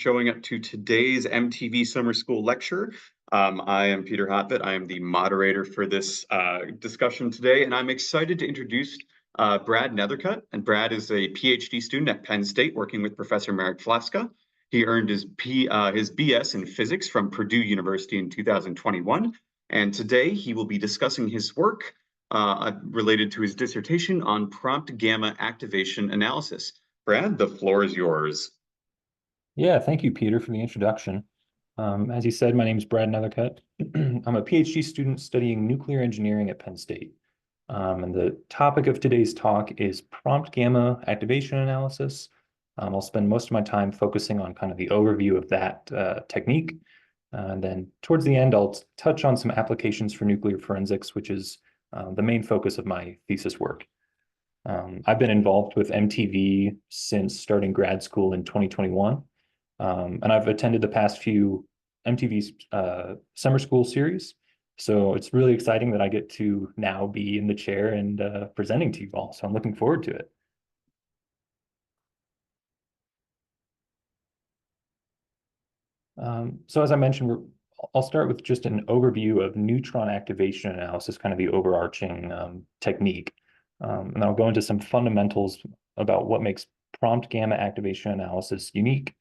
Showing up to today's MTV Summer School lecture. I am Peter Hotvet. I am the moderator for this discussion today, and I'm excited to introduce Brad Nethercutt. And Brad is a PhD student at Penn State working with Professor Marek Flaska. He earned his BS in physics from Purdue University in 2021. And today he will be discussing his work related to his dissertation on prompt gamma activation analysis. Brad, the floor is yours. Yeah, thank you, Peter, for the introduction. As you said, my name is Brad Nethercutt. I'm a PhD student studying nuclear engineering at Penn State. And the topic of today's talk is prompt gamma activation analysis. I'll spend most of my time focusing on kind of the overview of that technique. And then towards the end, I'll touch on some applications for nuclear forensics, which is the main focus of my thesis work. I've been involved with MTV since starting grad school in 2021. And I've attended the past few MTV's summer school series. So it's really exciting that I get to now be in the chair and presenting to you all. So I'm looking forward to it. So as I mentioned, I'll start with just an overview of neutron activation analysis, kind of the overarching technique. And I'll go into some fundamentals about what makes prompt gamma activation analysis unique,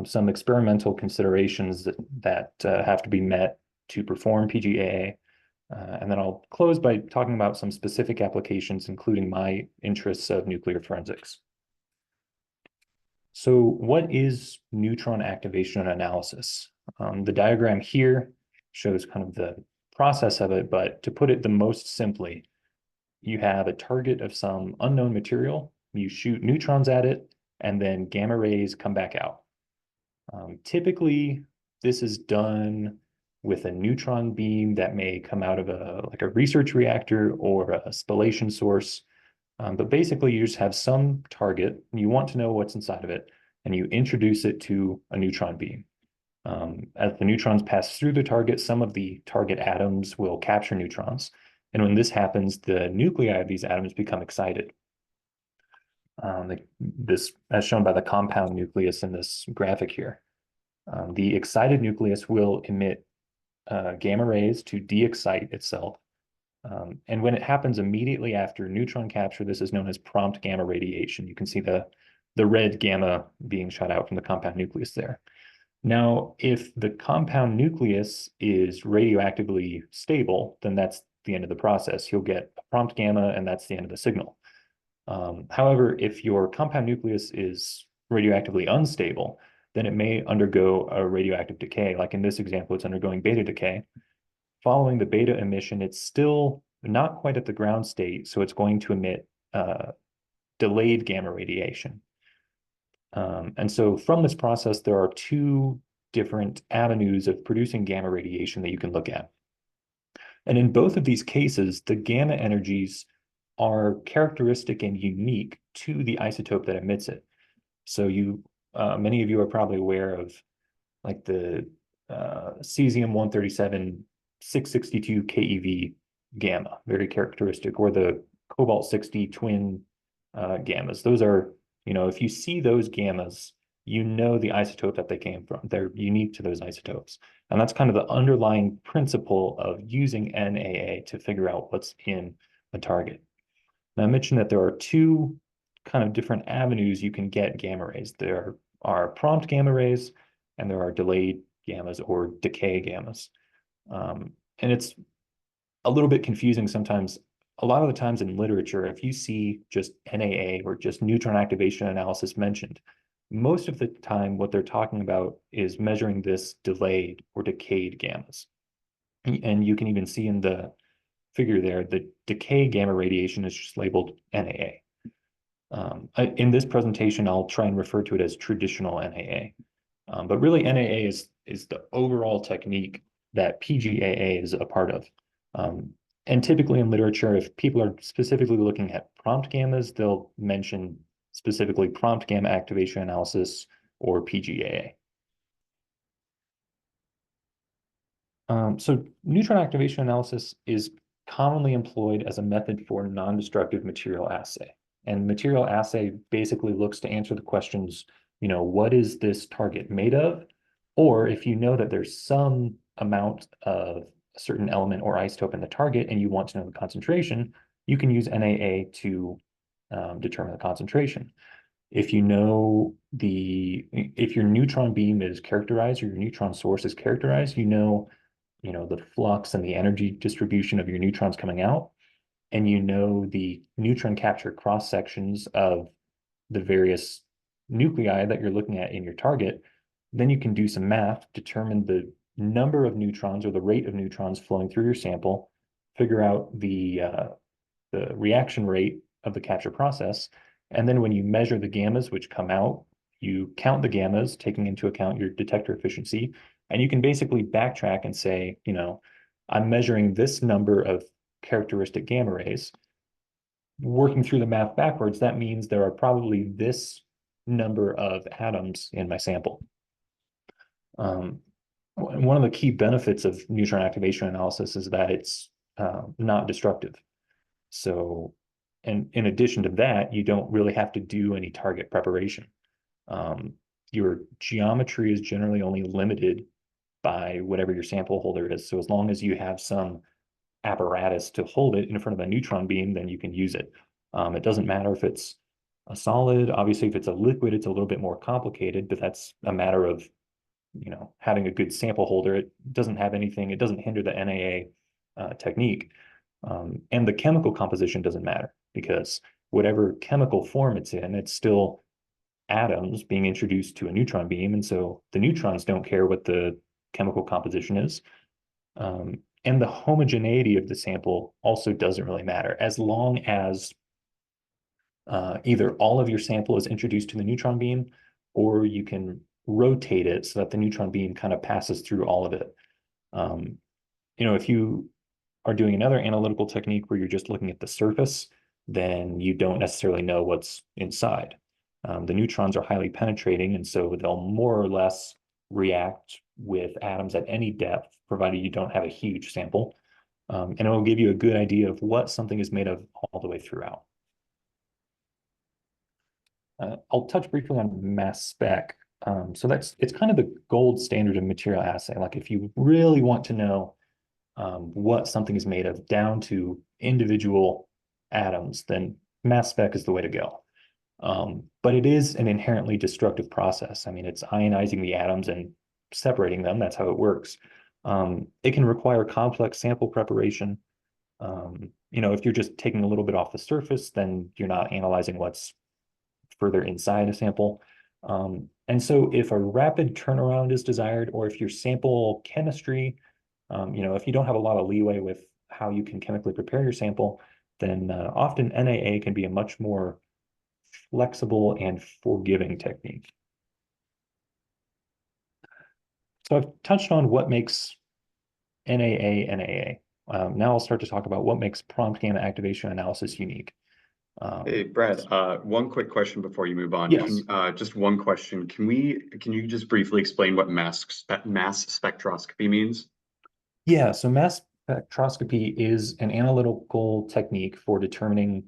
some experimental considerations that have to be met to perform PGAA. And then I'll close by talking about some specific applications, including my interests of nuclear forensics. So what is neutron activation analysis? The diagram here shows kind of the process of it, but to put it the most simply, you have a target of some unknown material, you shoot neutrons at it, and then gamma rays come back out. Typically, this is done with a neutron beam that may come out of a research reactor or a spallation source. But basically, you just have some target, and you want to know what's inside of it, and you introduce it to a neutron beam. As the neutrons pass through the target, some of the target atoms will capture neutrons. And when this happens, the nuclei of these atoms become excited. This, as shown by the compound nucleus in this graphic here. The excited nucleus will emit gamma rays to de-excite itself. And when it happens immediately after neutron capture, this is known as prompt gamma radiation. You can see the red gamma being shot out from the compound nucleus there. Now, if the compound nucleus is radioactively stable, then that's the end of the process. You'll get a prompt gamma, and that's the end of the signal. However, if your compound nucleus is radioactively unstable, then it may undergo a radioactive decay. Like in this example, it's undergoing beta decay. Following the beta emission, it's still not quite at the ground state, so it's going to emit delayed gamma radiation. And so from this process, there are two different avenues of producing gamma radiation that you can look at. And in both of these cases, the gamma energies are characteristic and unique to the isotope that emits it. So many of you are probably aware of like the cesium-137 662 keV gamma, very characteristic, or the cobalt-60 twin gammas. Those are, if you see those gammas, you know the isotope that they came from. They're unique to those isotopes. And that's kind of the underlying principle of using NAA to figure out what's in a target. Now, I mentioned that there are two kind of different avenues you can get gamma rays. There are prompt gamma rays, and there are delayed gammas or decay gammas. And it's a little bit confusing sometimes. A lot of the times in literature, if you see just NAA or just neutron activation analysis mentioned, most of the time what they're talking about is measuring this delayed or decayed gammas. And you can even see in the figure there, the decay gamma radiation is just labeled NAA. In this presentation, I'll try and refer to it as traditional NAA. But really, NAA is the overall technique that PGAA is a part of. And typically in literature, if people are specifically looking at prompt gammas, they'll mention specifically prompt gamma activation analysis or PGAA. So neutron activation analysis is commonly employed as a method for non-destructive material assay. And material assay basically looks to answer the questions, what is this target made of? Or if you know that there's some amount of a certain element or isotope in the target and you want to know the concentration, you can use NAA to determine the concentration. If you know if your neutron beam is characterized or your neutron source is characterized, the flux and the energy distribution of your neutrons coming out, and you know the neutron capture cross sections of the various nuclei that you're looking at in your target, then you can do some math, determine the number of neutrons or the rate of neutrons flowing through your sample, figure out the reaction rate of the capture process, and then when you measure the gammas which come out, you count the gammas, taking into account your detector efficiency, and you can basically backtrack and say, I'm measuring this number of characteristic gamma rays. Working through the math backwards, that means there are probably this number of atoms in my sample. One of the key benefits of neutron activation analysis is that it's not destructive. So, and in addition to that, you don't really have to do any target preparation. Your geometry is generally only limited by whatever your sample holder is. So as long as you have some apparatus to hold it in front of a neutron beam, then you can use it. It doesn't matter if it's a solid. Obviously, if it's a liquid, it's a little bit more complicated, but that's a matter of, having a good sample holder. It doesn't hinder the NAA technique. And the chemical composition doesn't matter because whatever chemical form it's in, it's still atoms being introduced to a neutron beam. And so the neutrons don't care what the chemical composition is. And the homogeneity of the sample also doesn't really matter as long as either all of your sample is introduced to the neutron beam or you can rotate it so that the neutron beam kind of passes through all of it. If you are doing another analytical technique where you're just looking at the surface, then you don't necessarily know what's inside. The neutrons are highly penetrating, and so they'll more or less react with atoms at any depth, provided you don't have a huge sample. And it will give you a good idea of what something is made of all the way throughout. I'll touch briefly on mass spec. So it's kind of the gold standard of material assay. Like if you really want to know what something is made of down to individual atoms, then mass spec is the way to go. But it is an inherently destructive process. I mean, it's ionizing the atoms and separating them. That's how it works. It can require complex sample preparation. If you're just taking a little bit off the surface, then you're not analyzing what's further inside a sample. And so if a rapid turnaround is desired, or if your sample chemistry, if you don't have a lot of leeway with how you can chemically prepare your sample, then often NAA can be a much more flexible and forgiving technique. So I've touched on what makes NAA NAA. Now I'll start to talk about what makes prompt gamma activation analysis unique. Hey, Brad, one quick question before you move on. Yes. Just one question. Can you just briefly explain what mass spectroscopy means? Yeah, so mass spectroscopy is an analytical technique for determining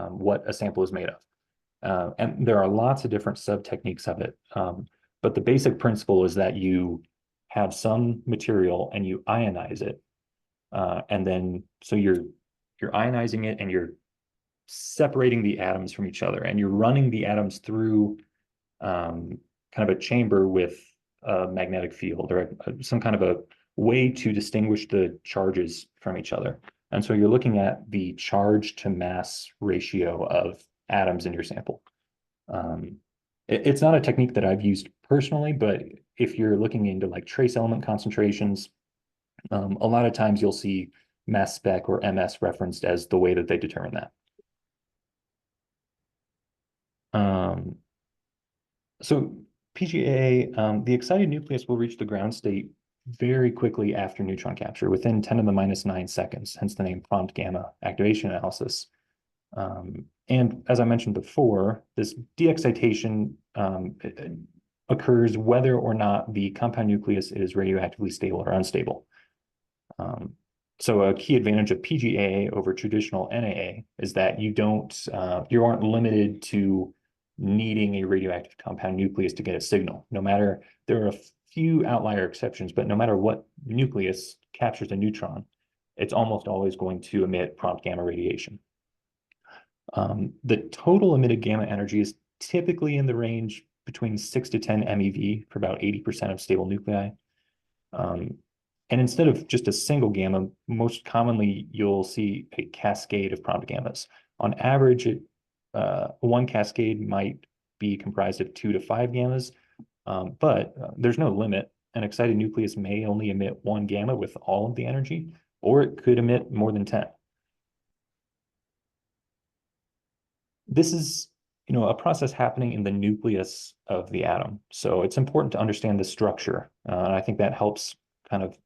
what a sample is made of. And there are lots of different sub-techniques of it. But the basic principle is that you have some material and you ionize it. And then so you're ionizing it and you're separating the atoms from each other, and you're running the atoms through kind of a chamber with a magnetic field or some kind of a way to distinguish the charges from each other. And so you're looking at the charge to mass ratio of atoms in your sample. It's not a technique that I've used personally, but if you're looking into like trace element concentrations, a lot of times you'll see mass spec or MS referenced as the way that they determine that. So PGA, the excited nucleus will reach the ground state very quickly after neutron capture, within 10 to the minus 9 seconds, hence the name prompt gamma activation analysis. And as I mentioned before, this de-excitation occurs whether or not the compound nucleus is radioactively stable or unstable. So a key advantage of PGA over traditional NAA is that you aren't limited to needing a radioactive compound nucleus to get a signal. No matter, there are a few outlier exceptions, but no matter what nucleus captures a neutron, it's almost always going to emit prompt gamma radiation. The total emitted gamma energy is typically in the range between 6 to 10 MeV for about 80% of stable nuclei. And instead of just a single gamma, most commonly you'll see a cascade of prompt gammas. On average, one cascade might be comprised of 2 to 5 gammas, but there's no limit. An excited nucleus may only emit one gamma with all of the energy, or it could emit more than 10. This is, a process happening in the nucleus of the atom. So it's important to understand the structure. And I think that helps kind of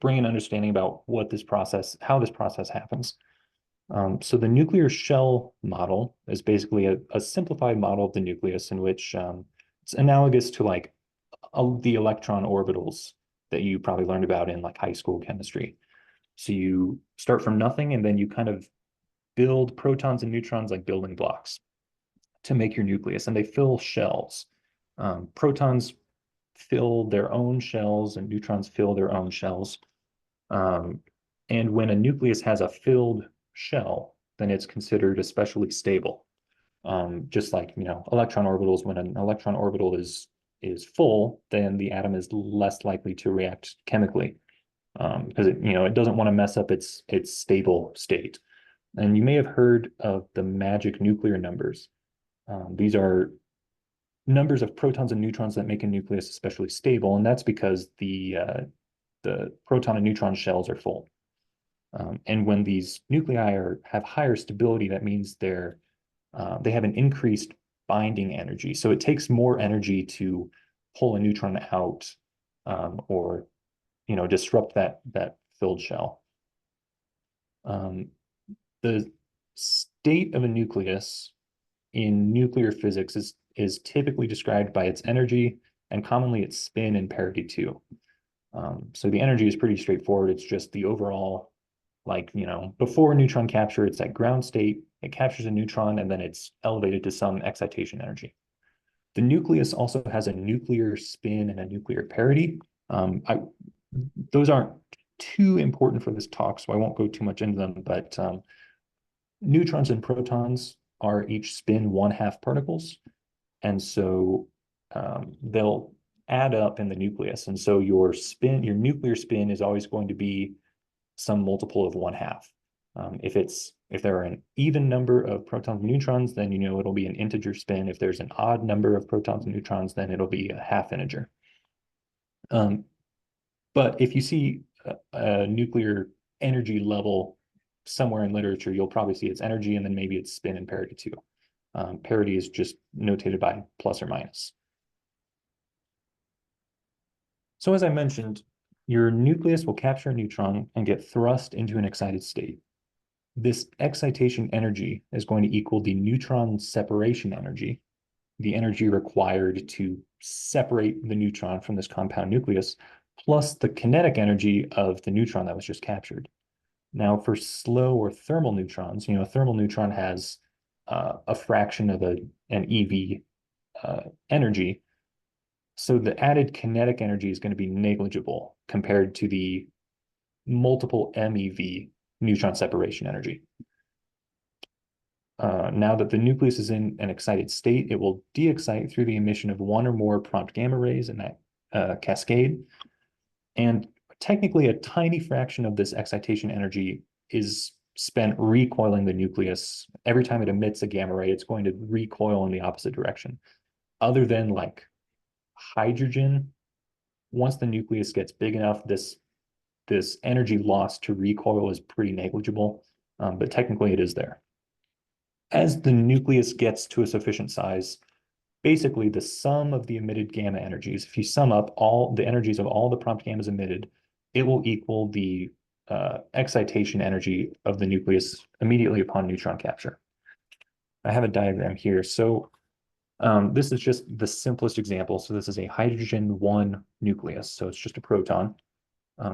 bring an understanding about how this process happens. So the nuclear shell model is basically a simplified model of the nucleus in which it's analogous to like the electron orbitals that you probably learned about in like high school chemistry. So you start from nothing and then you kind of build protons and neutrons like building blocks to make your nucleus, and they fill shells. Protons fill their own shells and neutrons fill their own shells. And when a nucleus has a filled shell, then it's considered especially stable. Just like, electron orbitals, when an electron orbital is full, then the atom is less likely to react chemically because it doesn't want to mess up its stable state. And you may have heard of the magic nuclear numbers. These are numbers of protons and neutrons that make a nucleus especially stable, and that's because the proton and neutron shells are full. And when these nuclei have higher stability, that means they have an increased binding energy. So it takes more energy to pull a neutron out or disrupt that filled shell. The state of a nucleus in nuclear physics is typically described by its energy and commonly its spin and parity too. So the energy is pretty straightforward. It's just the overall, before neutron capture, it's at ground state, it captures a neutron, and then it's elevated to some excitation energy. The nucleus also has a nuclear spin and a nuclear parity. Those aren't too important for this talk, so I won't go too much into them, but neutrons and protons are each spin 1/2 particles. And so they'll add up in the nucleus. And so your nuclear spin is always going to be some multiple of 1/2. If there are an even number of protons and neutrons, then it'll be an integer spin. If there's an odd number of protons and neutrons, then it'll be a half integer. But if you see a nuclear energy level somewhere in literature, you'll probably see its energy and then maybe its spin and parity too. Parity is just notated by plus or minus. So as I mentioned, your nucleus will capture a neutron and get thrust into an excited state. This excitation energy is going to equal the neutron separation energy, the energy required to separate the neutron from this compound nucleus, plus the kinetic energy of the neutron that was just captured. Now, for slow or thermal neutrons, a thermal neutron has a fraction of an eV energy. So the added kinetic energy is going to be negligible compared to the multiple MeV neutron separation energy. Now that the nucleus is in an excited state, it will de-excite through the emission of one or more prompt gamma rays in that cascade. And technically, a tiny fraction of this excitation energy is spent recoiling the nucleus. Every time it emits a gamma ray, it's going to recoil in the opposite direction. Other than like hydrogen, once the nucleus gets big enough, this energy loss to recoil is pretty negligible, but technically it is there. As the nucleus gets to a sufficient size, basically the sum of the emitted gamma energies, if you sum up all the energies of all the prompt gammas emitted, it will equal the excitation energy of the nucleus immediately upon neutron capture. I have a diagram here. So this is just the simplest example. So this is a hydrogen 1 nucleus. So it's just a proton.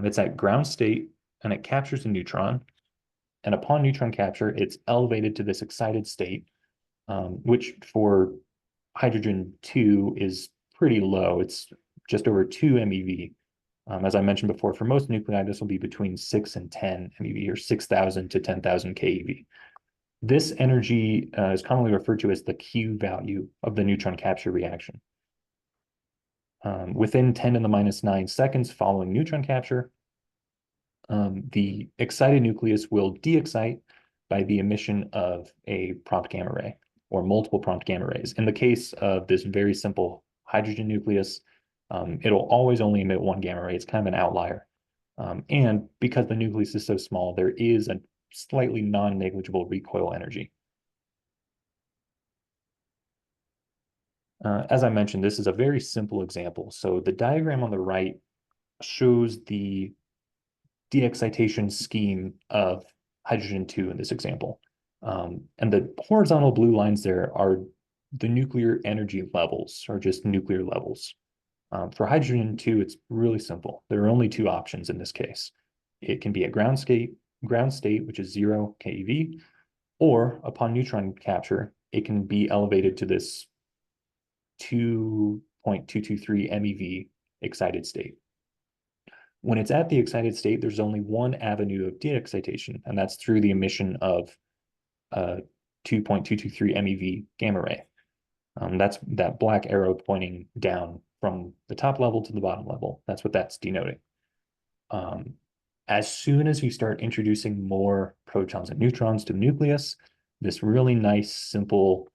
It's at ground state and it captures a neutron. And upon neutron capture, it's elevated to this excited state, which for hydrogen 2 is pretty low. It's just over 2 MeV. As I mentioned before, for most nuclei, this will be between 6 and 10 MeV, or 6,000 to 10,000 keV. This energy is commonly referred to as the Q value of the neutron capture reaction. Within 10 to the minus 9 seconds following neutron capture, the excited nucleus will de-excite by the emission of a prompt gamma ray or multiple prompt gamma rays. In the case of this very simple hydrogen nucleus, it'll always only emit one gamma ray. It's kind of an outlier. And because the nucleus is so small, there is a slightly non-negligible recoil energy. As I mentioned, this is a very simple example. So the diagram on the right shows the de-excitation scheme of hydrogen 2 in this example. And the horizontal blue lines there are the nuclear energy levels, or just nuclear levels. For hydrogen 2, it's really simple. There are only two options in this case. It can be at ground state, which is 0 keV, or upon neutron capture, it can be elevated to this 2.223 MeV excited state. When it's at the excited state, there's only one avenue of de-excitation, and that's through the emission of 2.223 MeV gamma ray. That's that black arrow pointing down from the top level to the bottom level. That's what that's denoting. As soon as you start introducing more protons and neutrons to the nucleus, this really nice, simple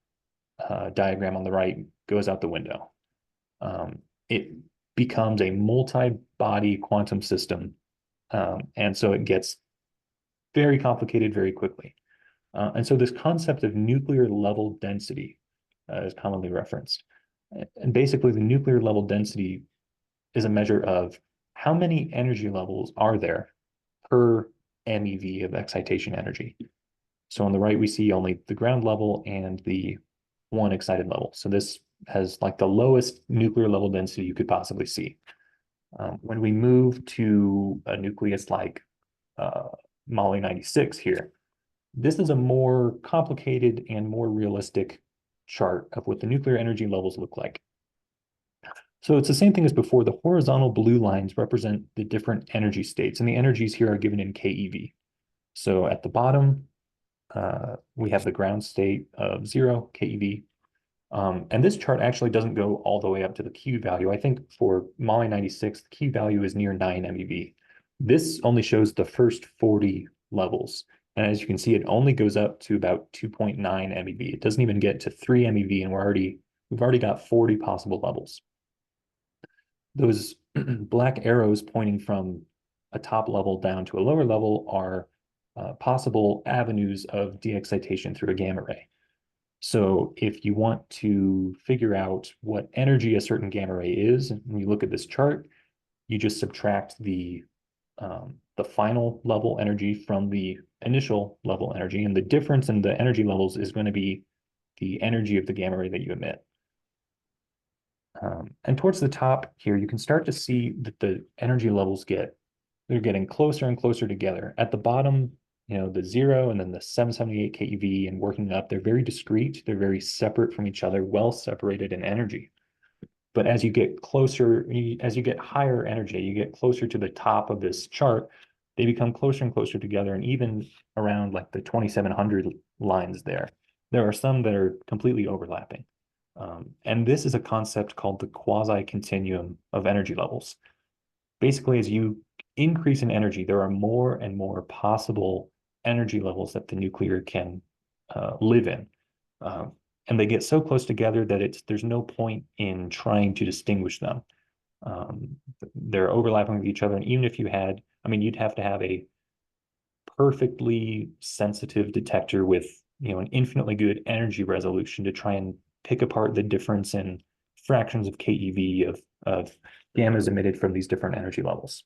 diagram on the right goes out the window. It becomes a multi-body quantum system, and so it gets very complicated very quickly. And so this concept of nuclear level density is commonly referenced. And basically, the nuclear level density is a measure of how many energy levels are there per MeV of excitation energy. So on the right, we see only the ground level and the one excited level. So this has like the lowest nuclear level density you could possibly see. When we move to a nucleus like Moly 96 here, this is a more complicated and more realistic chart of what the nuclear energy levels look like. So it's the same thing as before. The horizontal blue lines represent the different energy states, and the energies here are given in keV. So at the bottom, we have the ground state of 0 keV. And this chart actually doesn't go all the way up to the Q value. I think for Moly 96, the Q value is near 9 MeV. This only shows the first 40 levels. And as you can see, it only goes up to about 2.9 MeV. It doesn't even get to 3 MeV, and we've already got 40 possible levels. Those black arrows pointing from a top level down to a lower level are possible avenues of de-excitation through a gamma ray. So if you want to figure out what energy a certain gamma ray is, and you look at this chart, you just subtract the final level energy from the initial level energy, and the difference in the energy levels is going to be the energy of the gamma ray that you emit. And towards the top here, you can start to see that the energy levels they're getting closer and closer together. At the bottom, the 0 and then the 778 keV and working up, they're very discrete. They're very separate from each other, well separated in energy. But as you get closer, as you get higher energy, you get closer to the top of this chart, they become closer and closer together. And even around like the 2700 lines there are some that are completely overlapping. And this is a concept called the quasi-continuum of energy levels. Basically, as you increase in energy, there are more and more possible energy levels that the nuclear can live in. And they get so close together that there's no point in trying to distinguish them. They're overlapping with each other. And even if you'd have to have a perfectly sensitive detector with an infinitely good energy resolution to try and pick apart the difference in fractions of keV of gammas emitted from these different energy levels.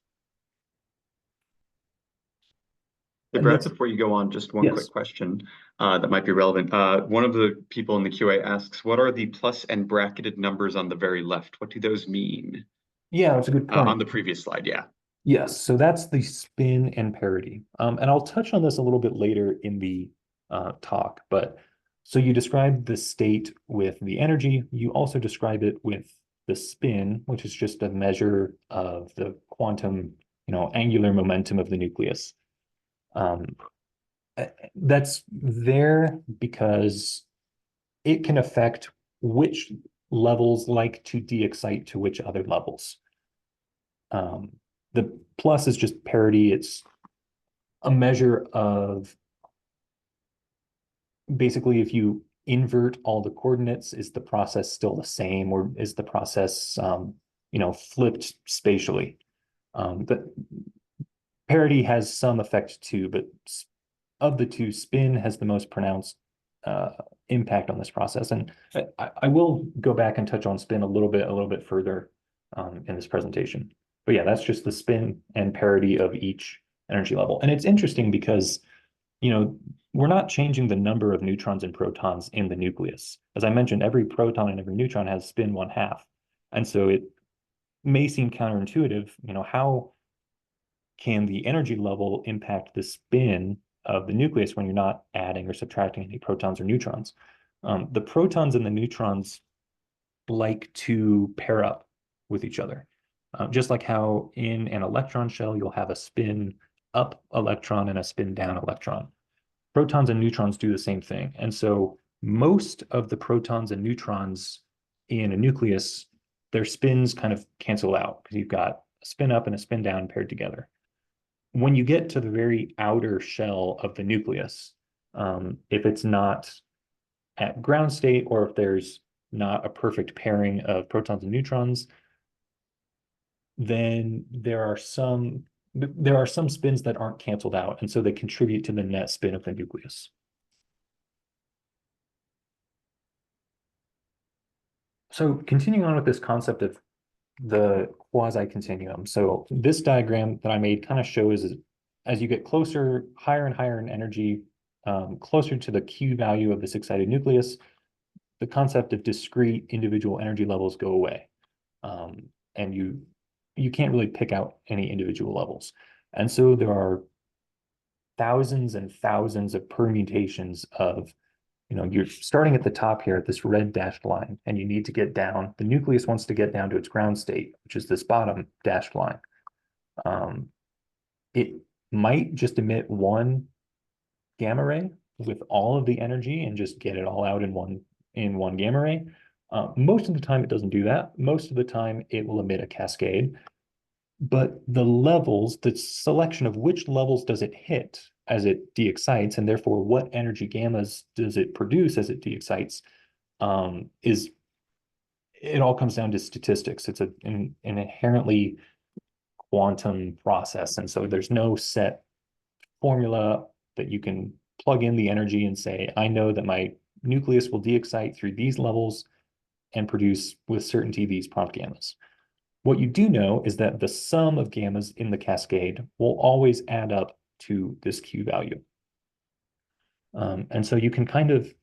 Hey, Brad, before you go on, just one quick question that might be relevant. One of the people in the QA asks, what are the plus and bracketed numbers on the very left? What do those mean? Yeah, that's a good point. On the previous slide, yeah. Yes, so that's the spin and parity. And I'll touch on this a little bit later in the talk, but So you describe the state with the energy. You also describe it with the spin, which is just a measure of the quantum, angular momentum of the nucleus. Um, that's there because it can affect which levels like to de-excite to which other levels. Um, the plus is just parity. It's a measure of basically if you invert all the coordinates, is the process still the same, or is the process flipped spatially? But parity has some effect too, but of the two, spin has the most pronounced uh, impact on this process. And I will go back and touch on spin a little bit further in this presentation. But yeah, that's just the spin and parity of each energy level. And it's interesting because, we're not changing the number of neutrons and protons in the nucleus. As I mentioned, every proton and every neutron has spin 1/2. And so it may seem counterintuitive, how can the energy level impact the spin of the nucleus when you're not adding or subtracting any protons or neutrons? The protons and the neutrons like to pair up with each other. Just like how in an electron shell, you'll have a spin up electron and a spin down electron. Protons and neutrons do the same thing. And so most of the protons and neutrons in a nucleus, their spins kind of cancel out because you've got a spin up and a spin down paired together. When you get to the very outer shell of the nucleus, if it's not at ground state or if there's not a perfect pairing of protons and neutrons, then there are some spins that aren't canceled out, and so they contribute to the net spin of the nucleus. So continuing on with this concept of the quasi-continuum. So this diagram that I made kind of shows as you get closer, higher and higher in energy, closer to the Q value of this excited nucleus, the concept of discrete individual energy levels go away. And you can't really pick out any individual levels. And so there are thousands and thousands of permutations of, you're starting at the top here at this red dashed line, and you need to get down. The nucleus wants to get down to its ground state, which is this bottom dashed line. It might just emit one gamma ray with all of the energy and just get it all out in one gamma ray. Most of the time, it doesn't do that. Most of the time, it will emit a cascade. But the levels, the selection of which levels does it hit as it de-excites, and therefore what energy gammas does it produce as it de-excites, is it all comes down to statistics. It's an inherently quantum process. And so there's no set formula that you can plug in the energy and say, I know that my nucleus will de-excite through these levels and produce with certainty these prompt gammas. What you do know is that the sum of gammas in the cascade will always add up to this Q value. And so you can kind of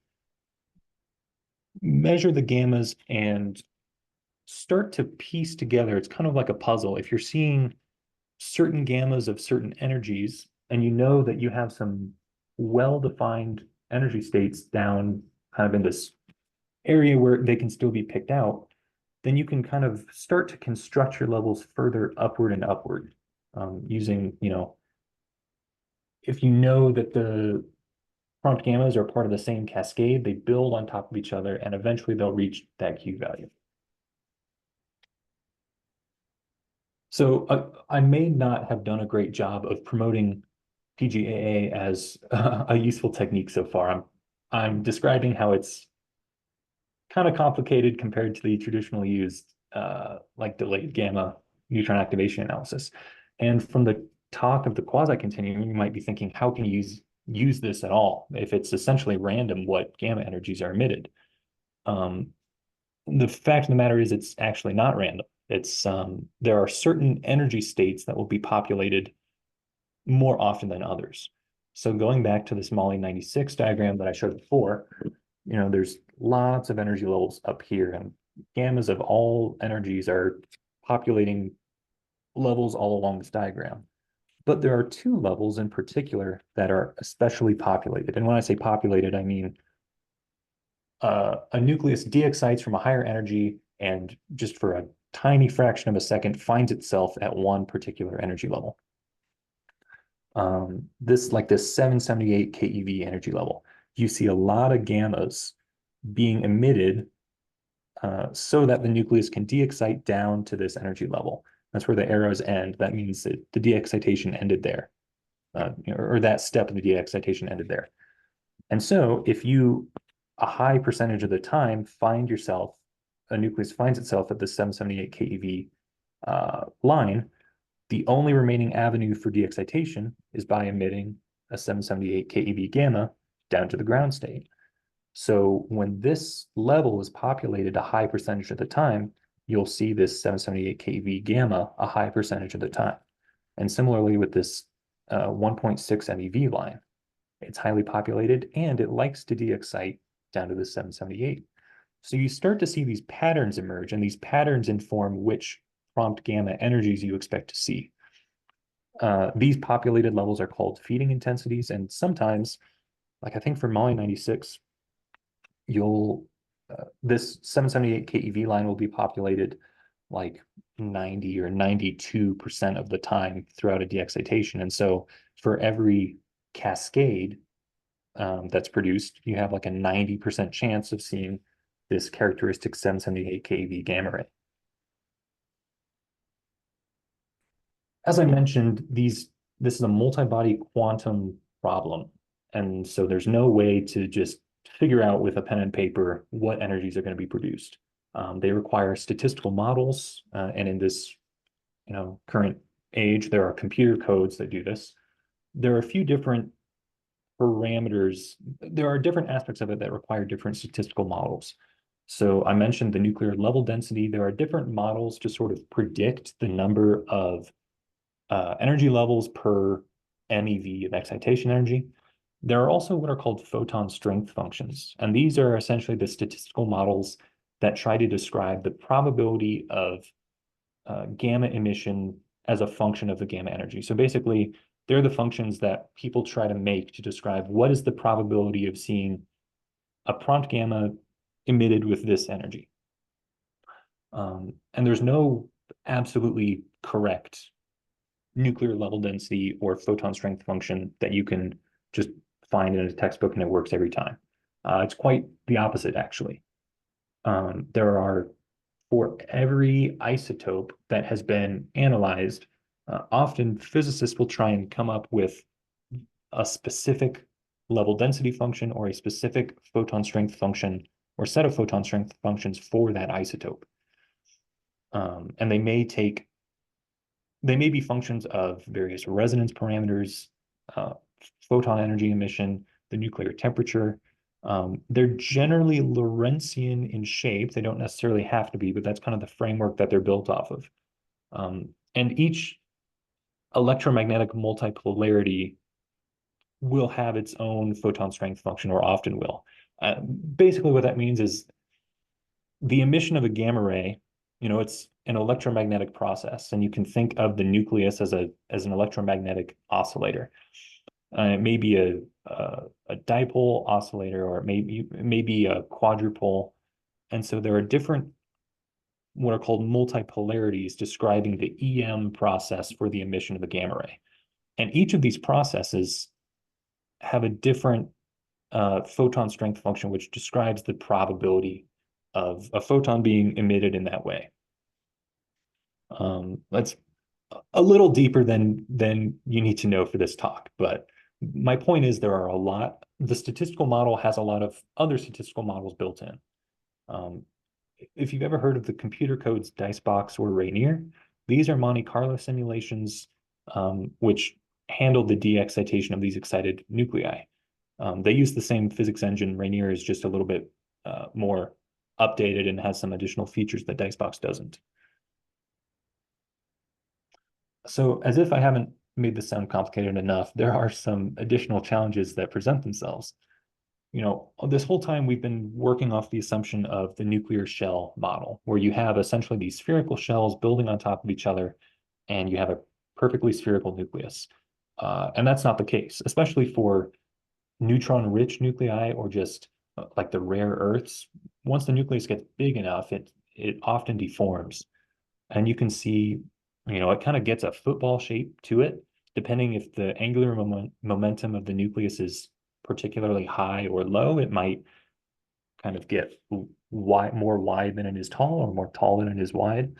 measure the gammas and start to piece together. It's kind of like a puzzle. If you're seeing certain gammas of certain energies, and you know that you have some well-defined energy states down kind of in this area where they can still be picked out, then you can kind of start to construct your levels further upward and upward using, if you know that the prompt gammas are part of the same cascade, they build on top of each other, and eventually they'll reach that Q value. So I may not have done a great job of promoting PGAA as a useful technique so far. I'm describing how it's kind of complicated compared to the traditionally used like delayed gamma neutron activation analysis. And from the talk of the quasi-continuum, you might be thinking, how can you use this at all if it's essentially random what gamma energies are emitted? The fact of the matter is it's actually not random. It's there are certain energy states that will be populated more often than others. So going back to this Molly 96 diagram that I showed before, there's lots of energy levels up here, and gammas of all energies are populating levels all along this diagram. But there are two levels in particular that are especially populated. And when I say populated, I mean a nucleus de-excites from a higher energy and just for a tiny fraction of a second finds itself at one particular energy level. This 778 keV energy level, you see a lot of gammas being emitted so that the nucleus can de-excite down to this energy level. That's where the arrows end. That means that the de-excitation ended there, or that step of the de-excitation ended there. And so if you, a high percentage of the time, find yourself, a nucleus finds itself at the 778 keV line, the only remaining avenue for de-excitation is by emitting a 778 keV gamma down to the ground state. So when this level is populated a high percentage of the time, you'll see this 778 keV gamma a high percentage of the time. And similarly with this 1.6 MeV line, it's highly populated and it likes to de-excite down to the 778. So you start to see these patterns emerge, and these patterns inform which prompt gamma energies you expect to see. These populated levels are called feeding intensities, and sometimes, like I think for Molly 96, this 778 keV line will be populated like 90 or 92% of the time throughout a de-excitation. And so for every cascade that's produced, you have like a 90% chance of seeing this characteristic 778 keV gamma ray. As I mentioned, this is a multi-body quantum problem. And so there's no way to just figure out with a pen and paper what energies are going to be produced. They require statistical models, and in this current age, there are computer codes that do this. There are a few different parameters. There are different aspects of it that require different statistical models. So I mentioned the nuclear level density. There are different models to sort of predict the number of energy levels per MeV of excitation energy. There are also what are called photon strength functions, and these are essentially the statistical models that try to describe the probability of gamma emission as a function of the gamma energy. So basically, they're the functions that people try to make to describe what is the probability of seeing a prompt gamma emitted with this energy. And there's no absolutely correct nuclear level density or photon strength function that you can just find in a textbook and it works every time. It's quite the opposite, actually. There are, for every isotope that has been analyzed, often physicists will try and come up with a specific level density function or a specific photon strength function or set of photon strength functions for that isotope. And they may be functions of various resonance parameters, photon energy emission, the nuclear temperature. They're generally Lorentzian in shape. They don't necessarily have to be, but that's kind of the framework that they're built off of. And each electromagnetic multipolarity will have its own photon strength function, or often will. Basically, what that means is the emission of a gamma ray, it's an electromagnetic process, and you can think of the nucleus as an electromagnetic oscillator. It may be a dipole oscillator, or it may be a quadrupole. And so there are different what are called multipolarities describing the EM process for the emission of the gamma ray. And each of these processes have a different photon strength function, which describes the probability of a photon being emitted in that way. That's a little deeper than you need to know for this talk, but my point is the statistical model has a lot of other statistical models built in. If you've ever heard of the computer codes Dicebox or Rainier, these are Monte Carlo simulations which handle the de-excitation of these excited nuclei. They use the same physics engine. Rainier is just a little bit more updated and has some additional features that Dicebox doesn't. So as if I haven't made this sound complicated enough, there are some additional challenges that present themselves. This whole time we've been working off the assumption of the nuclear shell model, where you have essentially these spherical shells building on top of each other, and you have a perfectly spherical nucleus. And that's not the case, especially for neutron-rich nuclei or just like the rare earths, once the nucleus gets big enough, it often deforms. And you can see, it kind of gets a football shape to it, depending if the angular momentum of the nucleus is particularly high or low. It might kind of get wide, more wide than it is tall, or more tall than it is wide.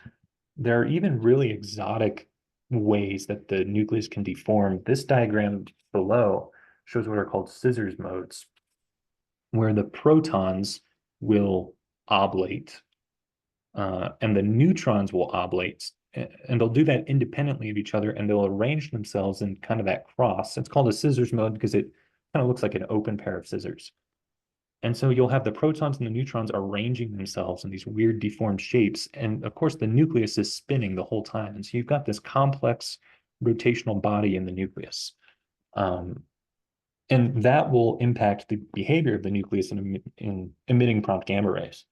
There are even really exotic ways that the nucleus can deform. This diagram below shows what are called scissors modes, where the protons will oblate and the neutrons will oblate, and they'll do that independently of each other, and they'll arrange themselves in kind of that cross. It's called a scissors mode because it kind of looks like an open pair of scissors. And so you'll have the protons and the neutrons arranging themselves in these weird deformed shapes. And of course, the nucleus is spinning the whole time. And so you've got this complex rotational body in the nucleus. And that will impact the behavior of the nucleus in emitting prompt gamma rays.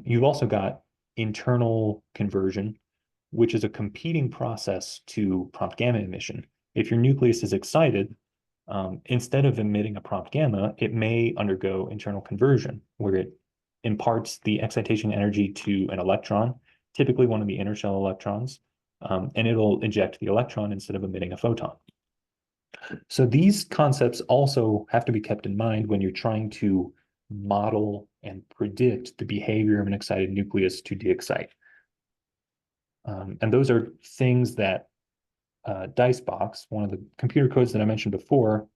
You've also got internal conversion, which is a competing process to prompt gamma emission. If your nucleus is excited, instead of emitting a prompt gamma, it may undergo internal conversion, where it imparts the excitation energy to an electron, typically one of the inner shell electrons, and it'll eject the electron instead of emitting a photon. So these concepts also have to be kept in mind when you're trying to model and predict the behavior of an excited nucleus to de-excite. And those are things that Dicebox, one of the computer codes that I mentioned before,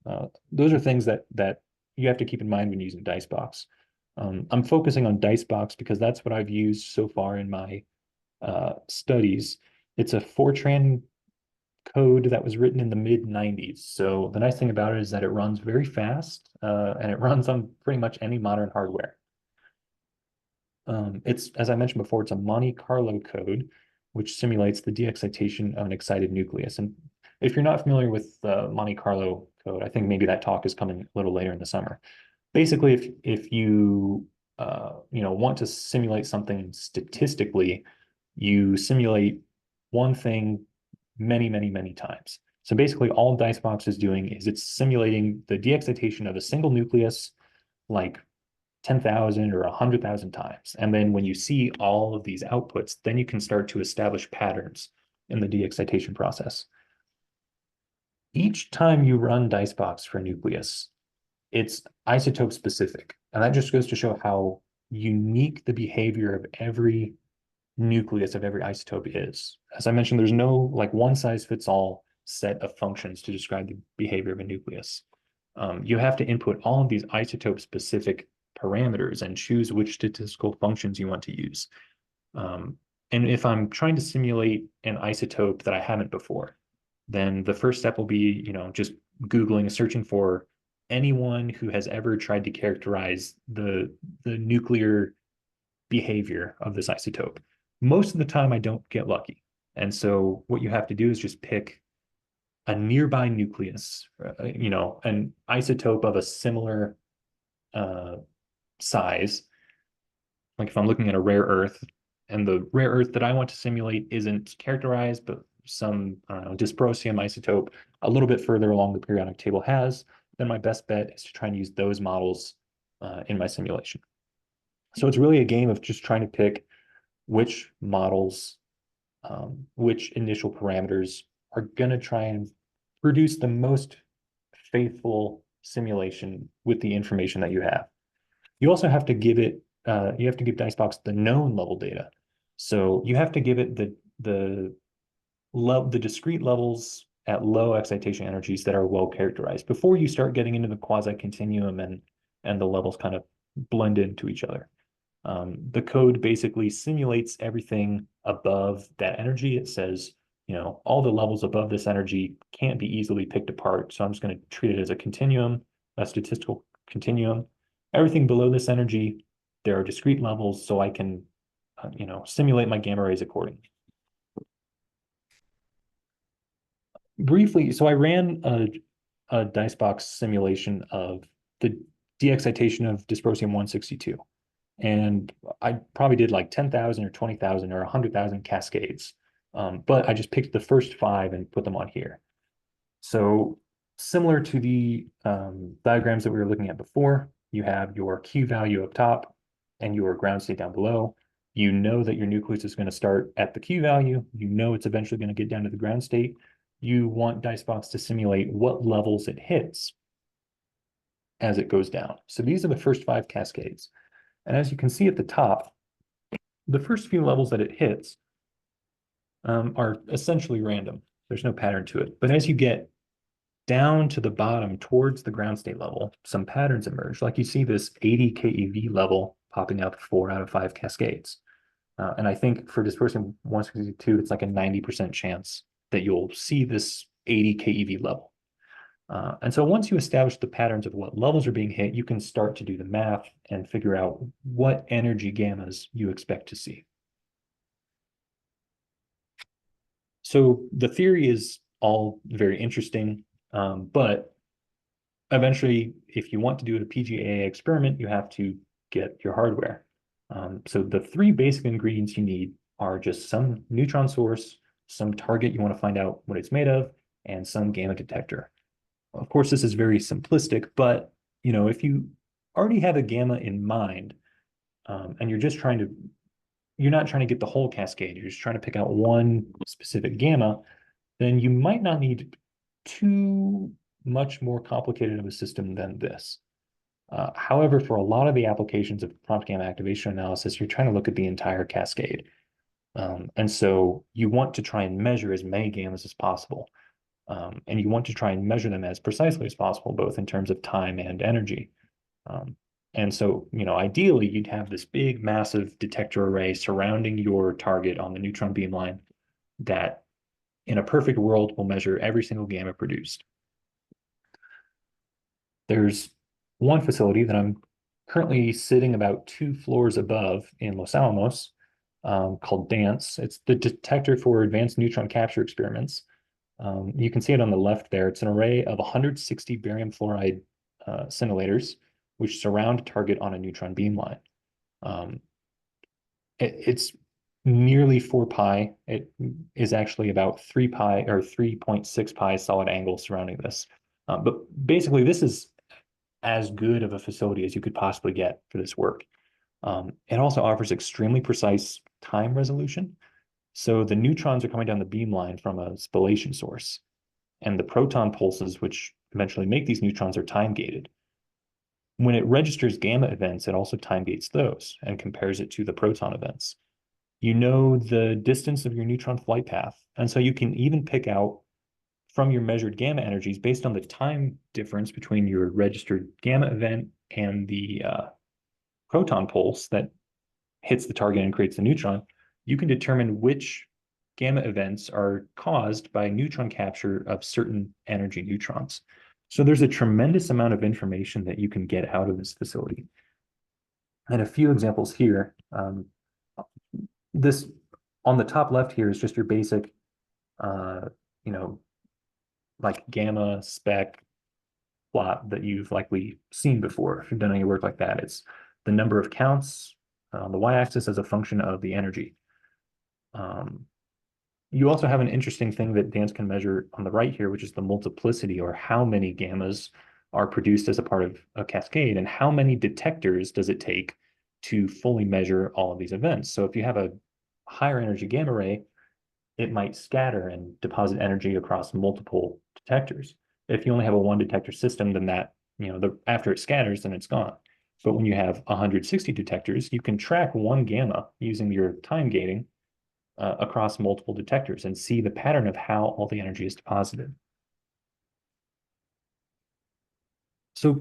those are things that you have to keep in mind when using Dicebox. I'm focusing on Dicebox because that's what I've used so far in my studies. It's a Fortran code that was written in the mid-90s. So the nice thing about it is that it runs very fast, and it runs on pretty much any modern hardware. It's, as I mentioned before, it's a Monte Carlo code, which simulates the de-excitation of an excited nucleus. And if you're not familiar with the Monte Carlo code, I think maybe that talk is coming a little later in the summer. Basically, if you want to simulate something statistically, you simulate one thing many, many, many times. So basically, all Dicebox is doing is it's simulating the de-excitation of a single nucleus, like 10,000 or 100,000 times. And then when you see all of these outputs, then you can start to establish patterns in the de-excitation process. Each time you run Dicebox for a nucleus, it's isotope specific. And that just goes to show how unique the behavior of every nucleus of every isotope is. As I mentioned, there's no like one size fits all set of functions to describe the behavior of a nucleus. You have to input all of these isotope specific parameters and choose which statistical functions you want to use. And if I'm trying to simulate an isotope that I haven't before, then the first step will be, just Googling, searching for anyone who has ever tried to characterize the nuclear behavior of this isotope. Most of the time, I don't get lucky. And so what you have to do is just pick a nearby nucleus, an isotope of a similar size. Like if I'm looking at a rare earth, and the rare earth that I want to simulate isn't characterized, but some, dysprosium isotope a little bit further along the periodic table has, then my best bet is to try and use those models in my simulation. So it's really a game of just trying to pick which models, which initial parameters are going to try and produce the most faithful simulation with the information that you have. You also have to give it, you have to give Dicebox the known level data. So you have to give it the discrete levels at low excitation energies that are well characterized before you start getting into the quasi-continuum and the levels kind of blend into each other. The code basically simulates everything above that energy. It says, all the levels above this energy can't be easily picked apart. So I'm just going to treat it as a continuum, a statistical continuum. Everything below this energy, there are discrete levels, so I can, simulate my gamma rays accordingly. Briefly, so I ran a Dicebox simulation of the de-excitation of dysprosium 162. And I probably did like 10,000 or 20,000 or 100,000 cascades. But I just picked the first 5 and put them on here. So similar to the diagrams that we were looking at before, You have your Q value up top and your ground state down below. You know that your nucleus is going to start at the Q value. You know it's eventually going to get down to the ground state. You want Dicebox to simulate what levels it hits as it goes down. So these are the first 5 cascades. And as you can see at the top, the first few levels that it hits are essentially random. There's no pattern to it. But as you get down to the bottom towards the ground state level, some patterns emerge. Like you see this 80 keV level popping up 4 out of 5 cascades. And I think for dispersing 162, it's like a 90% chance that you'll see this 80 keV level. And so once you establish the patterns of what levels are being hit, you can start to do the math and figure out what energy gammas you expect to see. So the theory is all very interesting, but eventually, if you want to do a PGA experiment, you have to get your hardware. So the 3 basic ingredients you need are just some neutron source, some target you want to find out what it's made of, and some gamma detector. Of course, this is very simplistic, but if you already have a gamma in mind, and you're not trying to get the whole cascade, you're just trying to pick out one specific gamma, then you might not need too much more complicated of a system than this. However, for a lot of the applications of prompt gamma activation analysis, you're trying to look at the entire cascade. And so you want to try and measure as many gammas as possible. And you want to try and measure them as precisely as possible, both in terms of time and energy. And so, ideally, you'd have this big, massive detector array surrounding your target on the neutron beam line that, in a perfect world, will measure every single gamma produced. There's one facility that I'm currently sitting about 2 floors above in Los Alamos, called DANCE. It's the Detector for Advanced Neutron Capture Experiments. You can see it on the left there. It's an array of 160 barium fluoride scintillators, which surround a target on a neutron beam line. It's nearly 4 pi. It is actually about 3 pi or 3.6 pi solid angle surrounding this. But basically, this is as good of a facility as you could possibly get for this work. It also offers extremely precise time resolution. So the neutrons are coming down the beam line from a spallation source, and the proton pulses, which eventually make these neutrons, are time gated. When it registers gamma events, it also time gates those and compares it to the proton events. You know the distance of your neutron flight path, and so you can even pick out from your measured gamma energies based on the time difference between your registered gamma event and the proton pulse that hits the target and creates the neutron. You can determine which gamma events are caused by neutron capture of certain energy neutrons. So there's a tremendous amount of information that you can get out of this facility. And a few examples here. This on the top left here is just your basic, like gamma spec plot that you've likely seen before if you've done any work like that. It's the number of counts on the y-axis as a function of the energy. You also have an interesting thing that DANCE can measure on the right here, which is the multiplicity, or how many gammas are produced as a part of a cascade, and how many detectors does it take to fully measure all of these events. So if you have a higher energy gamma ray, it might scatter and deposit energy across multiple detectors. If you only have a 1 detector system, then that, after it scatters, then it's gone. But when you have 160 detectors, you can track 1 gamma using your time gating across multiple detectors and see the pattern of how all the energy is deposited. So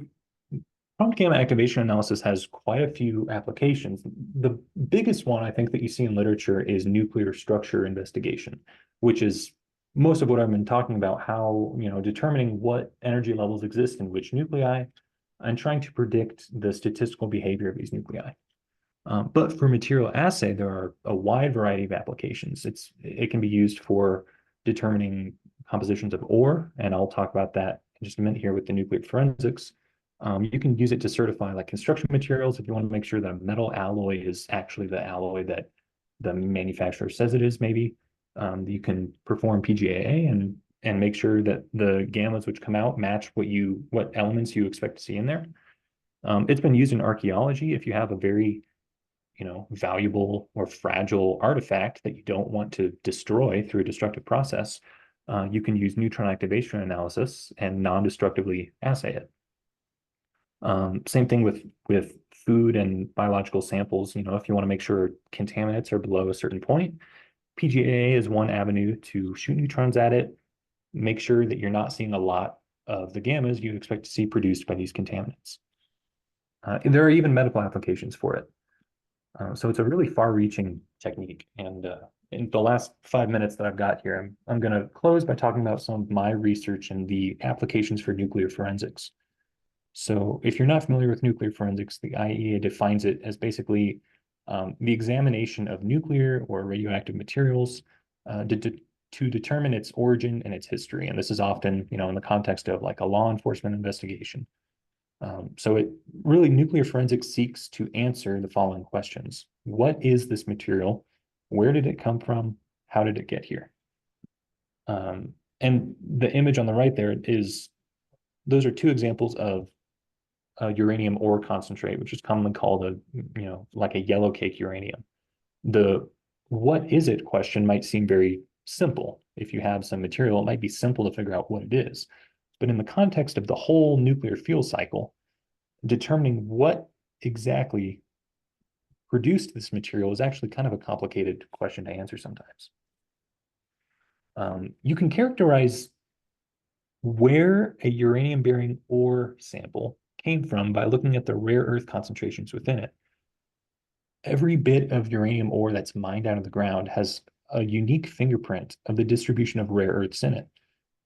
prompt gamma activation analysis has quite a few applications. The biggest one I think that you see in literature is nuclear structure investigation, which is most of what I've been talking about, how, determining what energy levels exist in which nuclei and trying to predict the statistical behavior of these nuclei. But for material assay, there are a wide variety of applications. It can be used for determining compositions of ore, and I'll talk about that in just a minute here with the nuclear forensics. You can use it to certify like construction materials if you want to make sure that a metal alloy is actually the alloy that the manufacturer says it is, maybe. You can perform PGAA and make sure that the gammas which come out match what elements you expect to see in there. It's been used in archaeology. If you have a very, valuable or fragile artifact that you don't want to destroy through a destructive process, you can use neutron activation analysis and non-destructively assay it. Same thing with food and biological samples. If you want to make sure contaminants are below a certain point, PGA is one avenue to shoot neutrons at it, make sure that you're not seeing a lot of the gammas you'd expect to see produced by these contaminants. There are even medical applications for it. So it's a really far-reaching technique. And in the last 5 minutes that I've got here, I'm going to close by talking about some of my research and the applications for nuclear forensics. So if you're not familiar with nuclear forensics, the IAEA defines it as basically the examination of nuclear or radioactive materials to determine its origin and its history. And this is often, in the context of like a law enforcement investigation. So it really, nuclear forensics seeks to answer the following questions. What is this material? Where did it come from? How did it get here? And the image on the right there those are two examples of uranium ore concentrate, which is commonly called like a yellow cake uranium. The what is it question might seem very simple. If you have some material, it might be simple to figure out what it is. But in the context of the whole nuclear fuel cycle, determining what exactly produced this material is actually kind of a complicated question to answer sometimes. You can characterize where a uranium-bearing ore sample came from by looking at the rare earth concentrations within it. Every bit of uranium ore that's mined out of the ground has a unique fingerprint of the distribution of rare earths in it.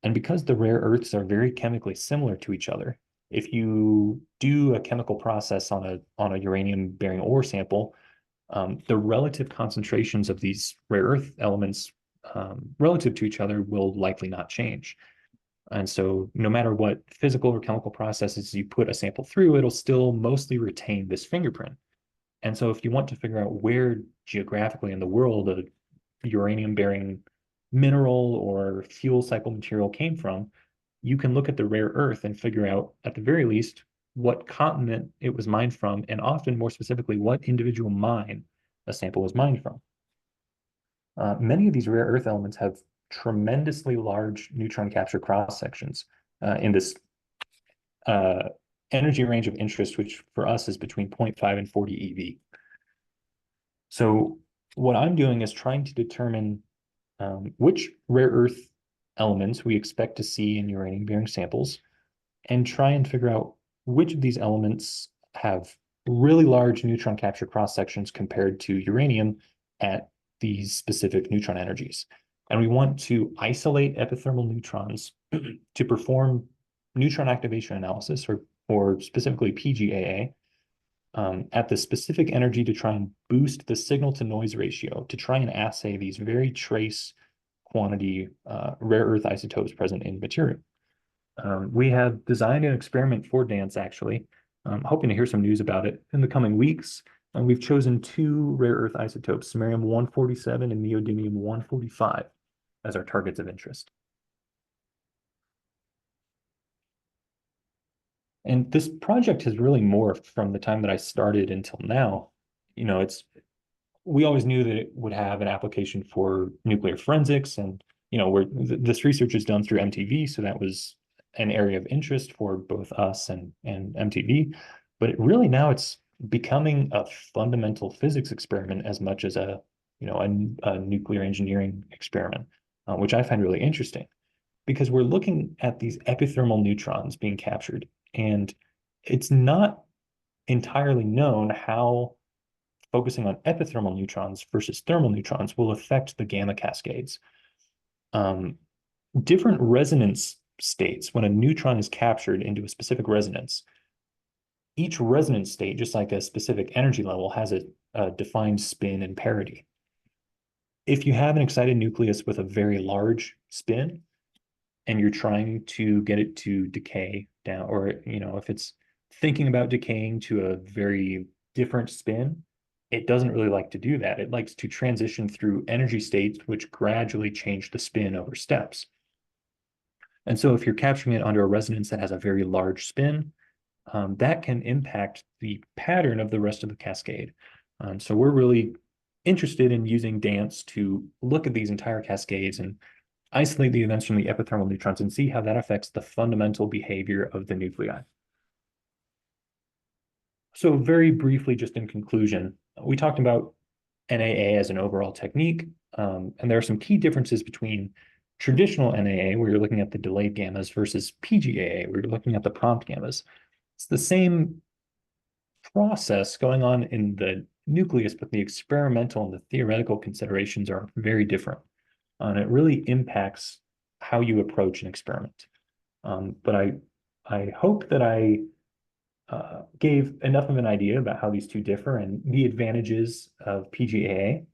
And because the rare earths are very chemically similar to each other, if you do a chemical process on a uranium-bearing ore sample, the relative concentrations of these rare earth elements relative to each other will likely not change. And so no matter what physical or chemical processes you put a sample through, it'll still mostly retain this fingerprint. And so if you want to figure out where geographically in the world a uranium-bearing mineral or fuel cycle material came from, you can look at the rare earth and figure out, at the very least, what continent it was mined from, and often more specifically, what individual mine a sample was mined from. Many of these rare earth elements have tremendously large neutron capture cross sections in this energy range of interest, which for us is between 0.5 and 40 eV. So what I'm doing is trying to determine which rare earth elements we expect to see in uranium-bearing samples, and try and figure out which of these elements have really large neutron capture cross sections compared to uranium at these specific neutron energies. And we want to isolate epithermal neutrons to perform neutron activation analysis, or specifically PGAA, at the specific energy to try and boost the signal to noise ratio to try and assay these very trace quantity rare earth isotopes present in material. We have designed an experiment for DANCE, actually. I'm hoping to hear some news about it in the coming weeks. And we've chosen two rare earth isotopes, samarium-147 and neodymium-145, as our targets of interest. And this project has really morphed from the time that I started until now. We always knew that it would have an application for nuclear forensics, and this research is done through MTV, so that was an area of interest for both us and MTV. But now it's becoming a fundamental physics experiment as much as a nuclear engineering experiment, which I find really interesting, because we're looking at these epithermal neutrons being captured, and it's not entirely known how focusing on epithermal neutrons versus thermal neutrons will affect the gamma cascades. Different resonance states, when a neutron is captured into a specific resonance, each resonance state, just like a specific energy level, has a defined spin and parity. If you have an excited nucleus with a very large spin, and you're trying to get it to decay down, or if it's thinking about decaying to a very different spin, it doesn't really like to do that. It likes to transition through energy states which gradually change the spin over steps. And so if you're capturing it under a resonance that has a very large spin, that can impact the pattern of the rest of the cascade. So we're really interested in using dance to look at these entire cascades and isolate the events from the epithermal neutrons and see how that affects the fundamental behavior of the nuclei. So very briefly, just in conclusion, we talked about NAA as an overall technique, and there are some key differences between traditional NAA, where you're looking at the delayed gammas, versus PGAA, where you're looking at the prompt gammas. It's the same process going on in the nucleus, but the experimental and the theoretical considerations are very different. And it really impacts how you approach an experiment. But I hope that I gave enough of an idea about how these two differ and the advantages of PGAA.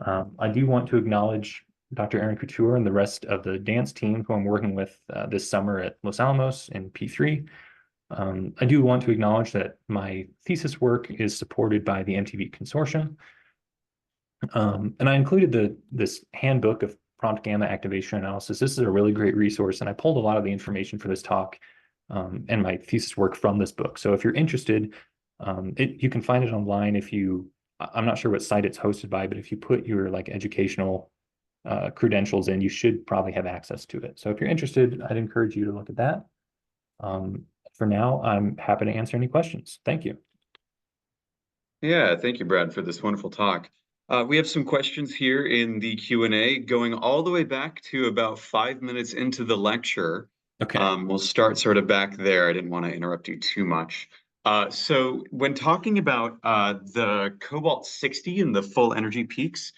I do want to acknowledge Dr. Aaron Couture and the rest of the dance team who I'm working with this summer at Los Alamos in P3. I do want to acknowledge that my thesis work is supported by the MTV Consortium. And I included this handbook of prompt gamma activation analysis. This is a really great resource, and I pulled a lot of the information for this talk and my thesis work from this book. So if you're interested, you can find it online if I'm not sure what site it's hosted by, but if you put your like educational credentials in, you should probably have access to it. So if you're interested, I'd encourage you to look at that. For now, I'm happy to answer any questions. Thank you. Yeah, thank you, Brad, for this wonderful talk. We have some questions here in the Q&A going all the way back to about 5 minutes into the lecture. Okay. We'll start sort of back there. I didn't want to interrupt you too much. So when talking about the cobalt-60 and the full energy peaks,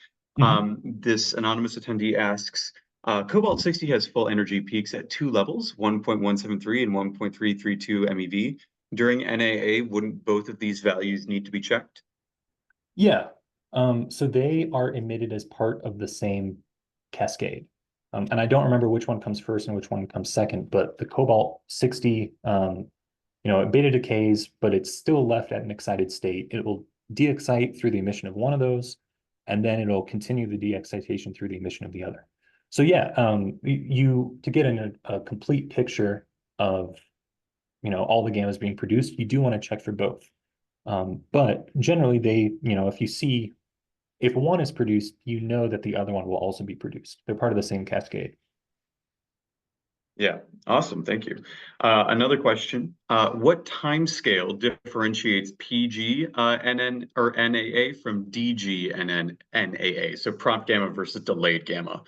this anonymous attendee asks, cobalt-60 has full energy peaks at two levels, 1.173 and 1.332 MeV. During NAA, wouldn't both of these values need to be checked? Yeah. So they are emitted as part of the same cascade. And I don't remember which one comes first and which one comes second, but the cobalt-60, it beta decays, but it's still left at an excited state. It will de-excite through the emission of one of those, and then it'll continue the de-excitation through the emission of the other. So yeah, to get a complete picture of all the gammas being produced, you do want to check for both. But generally if one is produced, you know that the other one will also be produced. They're part of the same cascade. Yeah, awesome. Thank you. Another question. What time scale differentiates PG NN or NAA from DG NN NAA? So prompt gamma versus delayed gamma.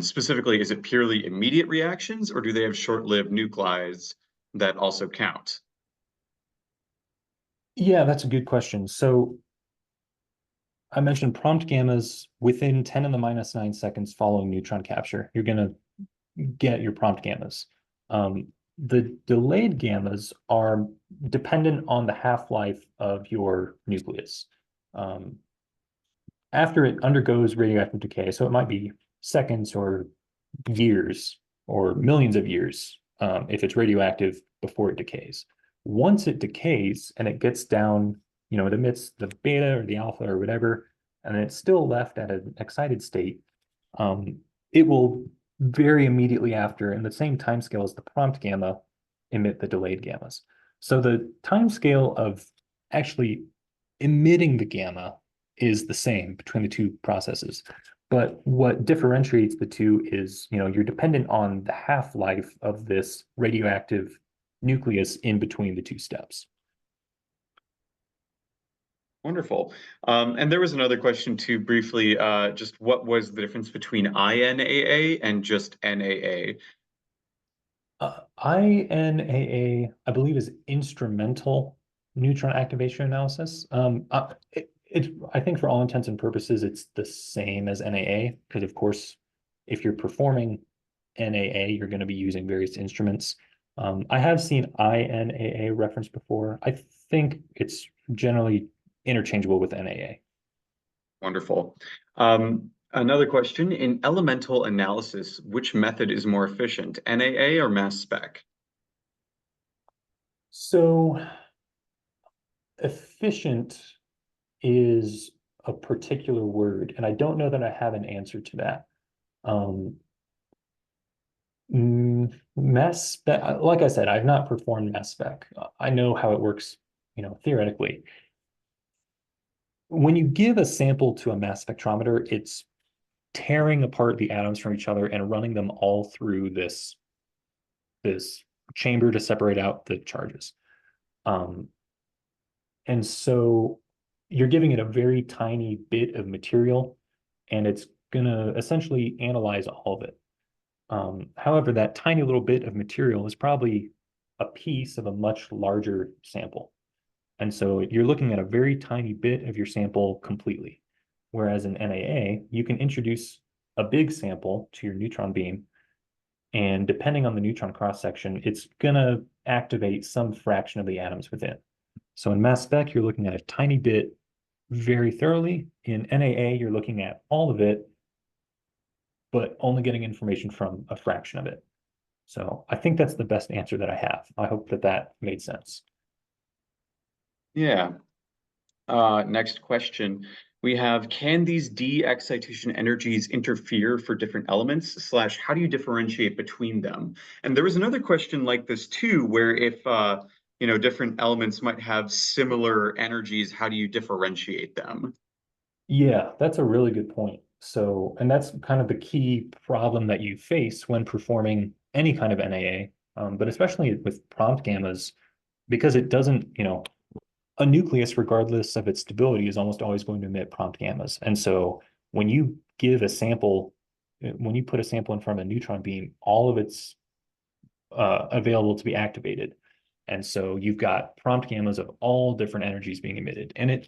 Specifically, is it purely immediate reactions, or do they have short-lived nuclides that also count? Yeah, that's a good question. So I mentioned prompt gammas within 10 to the minus 9 seconds following neutron capture. You're going to get your prompt gammas. The delayed gammas are dependent on the half-life of your nucleus. After it undergoes radioactive decay, so it might be seconds or years or millions of years if it's radioactive before it decays. Once it decays and it gets down, it emits the beta or the alpha or whatever, and it's still left at an excited state, it will very immediately after, in the same time scale as the prompt gamma, emit the delayed gammas. So the time scale of actually emitting the gamma is the same between the two processes. But what differentiates the two is, you're dependent on the half-life of this radioactive nucleus in between the two steps. Wonderful. And there was another question too, briefly, just what was the difference between INAA and just NAA? INAA, I believe, is instrumental neutron activation analysis. I think for all intents and purposes, it's the same as NAA, because of course, if you're performing NAA, you're going to be using various instruments. I have seen INAA referenced before. I think it's generally interchangeable with NAA. Wonderful. Another question, in elemental analysis, which method is more efficient, NAA or mass spec? So efficient is a particular word, and I don't know that I have an answer to that. Mass spec, like I said, I've not performed mass spec. I know how it works, theoretically. When you give a sample to a mass spectrometer, it's tearing apart the atoms from each other and running them all through this chamber to separate out the charges. Um, and so you're giving it a very tiny bit of material, and it's gonna essentially analyze all of it. However, that tiny little bit of material is probably a piece of a much larger sample. And so you're looking at a very tiny bit of your sample completely. Whereas in NAA, you can introduce a big sample to your neutron beam, and depending on the neutron cross section, it's going to activate some fraction of the atoms within. So in mass spec, you're looking at a tiny bit very thoroughly. In NAA, you're looking at all of it, but only getting information from a fraction of it. So I think that's the best answer that I have. I hope that that made sense. Yeah. Next question. We have, can these de-excitation energies interfere for different elements, slash, how do you differentiate between them? And there was another question like this too, where if, different elements might have similar energies, how do you differentiate them? Yeah, that's a really good point. So, and that's kind of the key problem that you face when performing any kind of NAA, but especially with prompt gammas, because it doesn't, a nucleus, regardless of its stability, is almost always going to emit prompt gammas. And so when you give a sample, when you put a sample in front of a neutron beam, all of it's available to be activated. And so you've got prompt gammas of all different energies being emitted. And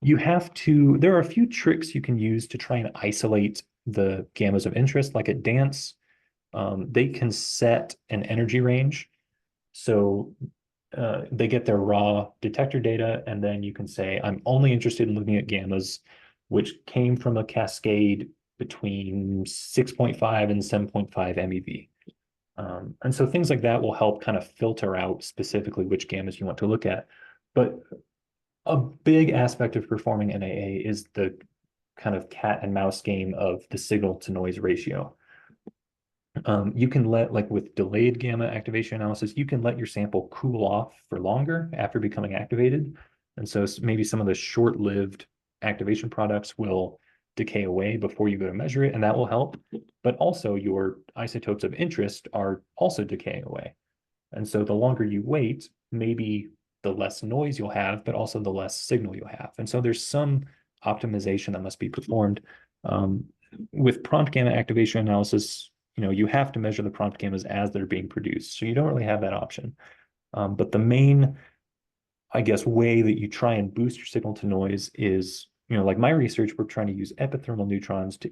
there are a few tricks you can use to try and isolate the gammas of interest, like at dance. They can set an energy range. So they get their raw detector data, and then you can say, I'm only interested in looking at gammas which came from a cascade between 6.5 and 7.5 MeV. And so things like that will help kind of filter out specifically which gammas you want to look at. But a big aspect of performing NAA is the kind of cat and mouse game of the signal to noise ratio. You can like with delayed gamma activation analysis, you can let your sample cool off for longer after becoming activated. And so maybe some of the short-lived activation products will decay away before you go to measure it, and that will help. But also your isotopes of interest are also decaying away. And so the longer you wait, maybe the less noise you'll have, but also the less signal you'll have. And so there's some optimization that must be performed. Um, with prompt gamma activation analysis, you have to measure the prompt gammas as they're being produced. So you don't really have that option. But the main, I guess, way that you try and boost your signal to noise is, like my research, we're trying to use epithermal neutrons to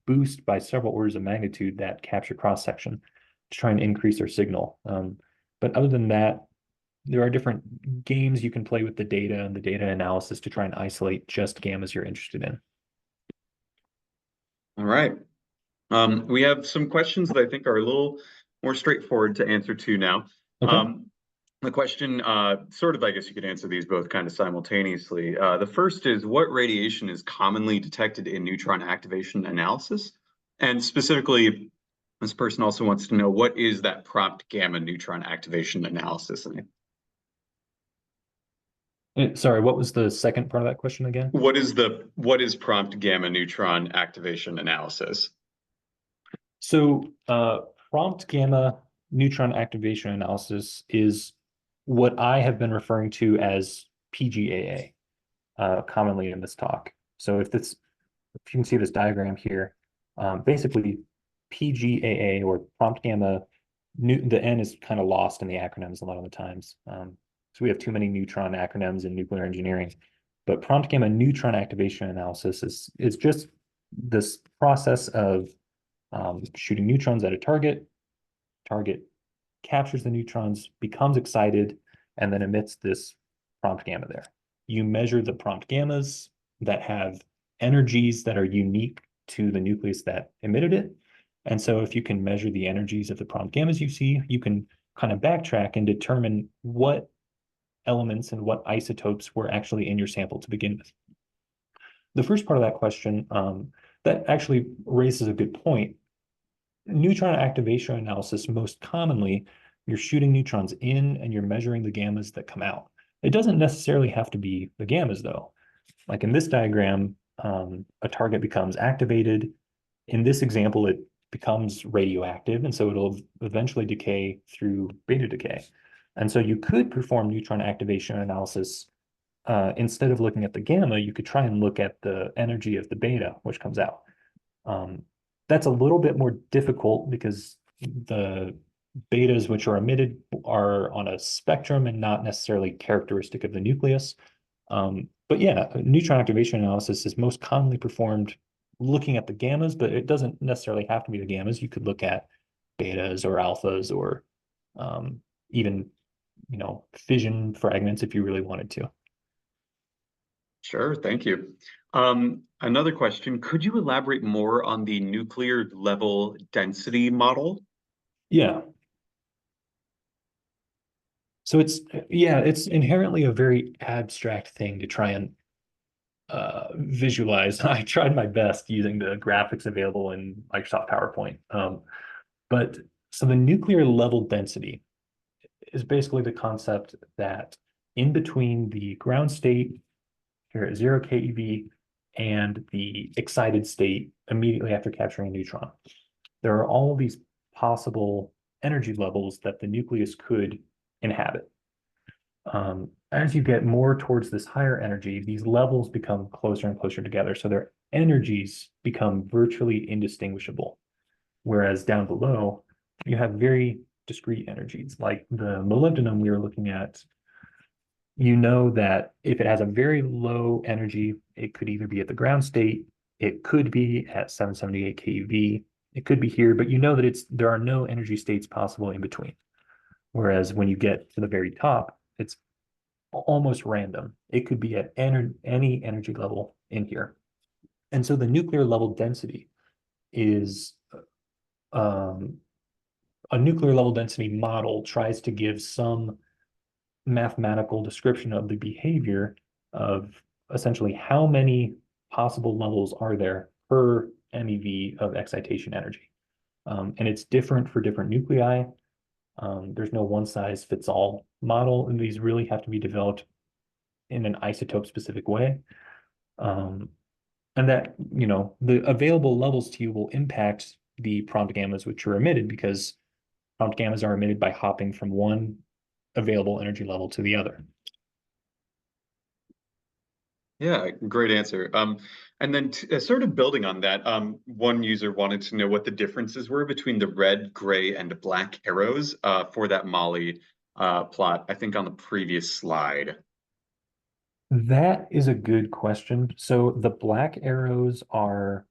boost by several orders of magnitude that capture cross section to try and increase our signal. But other than that, there are different games you can play with the data and the data analysis to try and isolate just gammas you're interested in. All right. We have some questions that I think are a little more straightforward to answer to now. Okay. The question, sort of, I guess you could answer these both kind of simultaneously. The first is, what radiation is commonly detected in neutron activation analysis? And specifically, this person also wants to know, what is that prompt gamma neutron activation analysis? Sorry, what was the second part of that question again? What is prompt gamma neutron activation analysis? So prompt gamma neutron activation analysis is what I have been referring to as PGAA, commonly in this talk. So if you can see this diagram here, basically PGAA, or prompt gamma, the N is kind of lost in the acronyms a lot of the times. So we have too many neutron acronyms in nuclear engineering. But prompt gamma neutron activation analysis is just this process of shooting neutrons at a target captures the neutrons, becomes excited, and then emits this prompt gamma there. You measure the prompt gammas that have energies that are unique to the nucleus that emitted it. And so if you can measure the energies of the prompt gammas you see, you can kind of backtrack and determine what elements and what isotopes were actually in your sample to begin with. The first part of that question, that actually raises a good point. neutron activation analysis, most commonly, you're shooting neutrons in and you're measuring the gammas that come out. It doesn't necessarily have to be the gammas, though. Like in this diagram, a target becomes activated. In this example, it becomes radioactive, and so it'll eventually decay through beta decay. And so you could perform neutron activation analysis. Instead of looking at the gamma, you could try and look at the energy of the beta, which comes out. Um, that's a little bit more difficult because the betas which are emitted are on a spectrum and not necessarily characteristic of the nucleus. But yeah, neutron activation analysis is most commonly performed looking at the gammas, but it doesn't necessarily have to be the gammas. You could look at betas or alphas or even, fission fragments if you really wanted to. Sure, thank you. Another question, could you elaborate more on the nuclear level density model? Yeah. So it's inherently a very abstract thing to try and visualize. I tried my best using the graphics available in Microsoft PowerPoint. But so the nuclear level density is basically the concept that in between the ground state here at 0 keV and the excited state immediately after capturing a neutron, there are all these possible energy levels that the nucleus could inhabit. As you get more towards this higher energy, these levels become closer and closer together. So their energies become virtually indistinguishable. Whereas down below, you have very discrete energies. Like the molybdenum we were looking at, you know that if it has a very low energy, it could either be at the ground state, it could be at 778 keV, it could be here, but you know that there are no energy states possible in between. Whereas when you get to the very top, it's almost random. It could be at any energy level in here. And so the nuclear level density is um, a nuclear level density model tries to give some mathematical description of the behavior of essentially how many possible levels are there per MeV of excitation energy. And it's different for different nuclei. There's no one size fits all model, and these really have to be developed in an isotope specific way. And that, the available levels to you will impact the prompt gammas which are emitted because prompt gammas are emitted by hopping from one available energy level to the other. Yeah, great answer. And then sort of building on that, one user wanted to know what the differences were between the red, gray, and black arrows for that Molly plot, I think on the previous slide. That is a good question. So the black arrows are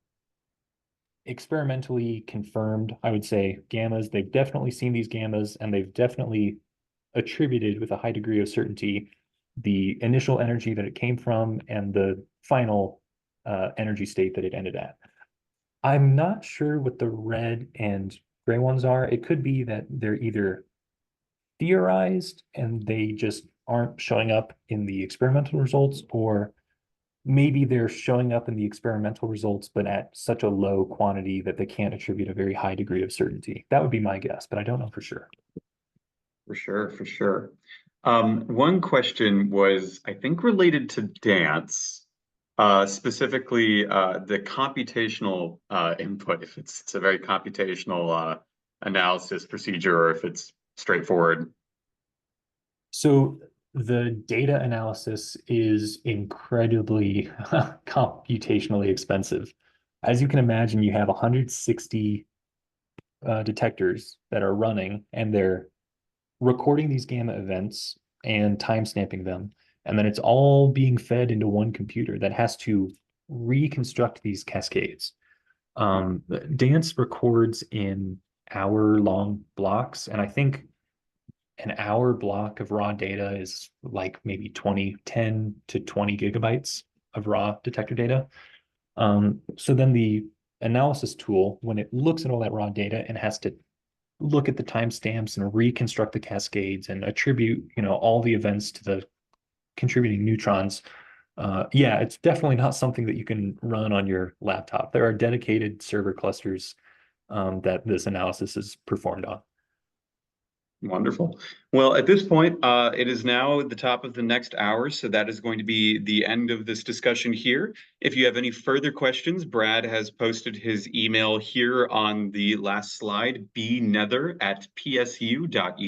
experimentally confirmed, I would say, gammas. They've definitely seen these gammas and they've definitely attributed with a high degree of certainty the initial energy that it came from and the final energy state that it ended at. I'm not sure what the red and gray ones are. It could be that they're either theorized and they just aren't showing up in the experimental results, or maybe they're showing up in the experimental results, but at such a low quantity that they can't attribute a very high degree of certainty. That would be my guess, but I don't know for sure. For sure, for sure. One question was, I think, related to dance, specifically the computational input, if it's a very computational analysis procedure or if it's straightforward. So the data analysis is incredibly computationally expensive. As you can imagine, you have 160 detectors that are running and they're recording these gamma events and time stamping them. And then it's all being fed into one computer that has to reconstruct these cascades. Dance records in hour-long blocks, and I think an hour block of raw data is like maybe 10 to 20 gigabytes of raw detector data. So then the analysis tool, when it looks at all that raw data and has to look at the timestamps and reconstruct the cascades and attribute, all the events to the contributing neutrons. Yeah, it's definitely not something that you can run on your laptop. There are dedicated server clusters that this analysis is performed on. Wonderful. Well, at this point, it is now at the top of the next hour, so that is going to be the end of this discussion here. If you have any further questions, Brad has posted his email here on the last slide, bnether@psu.edu.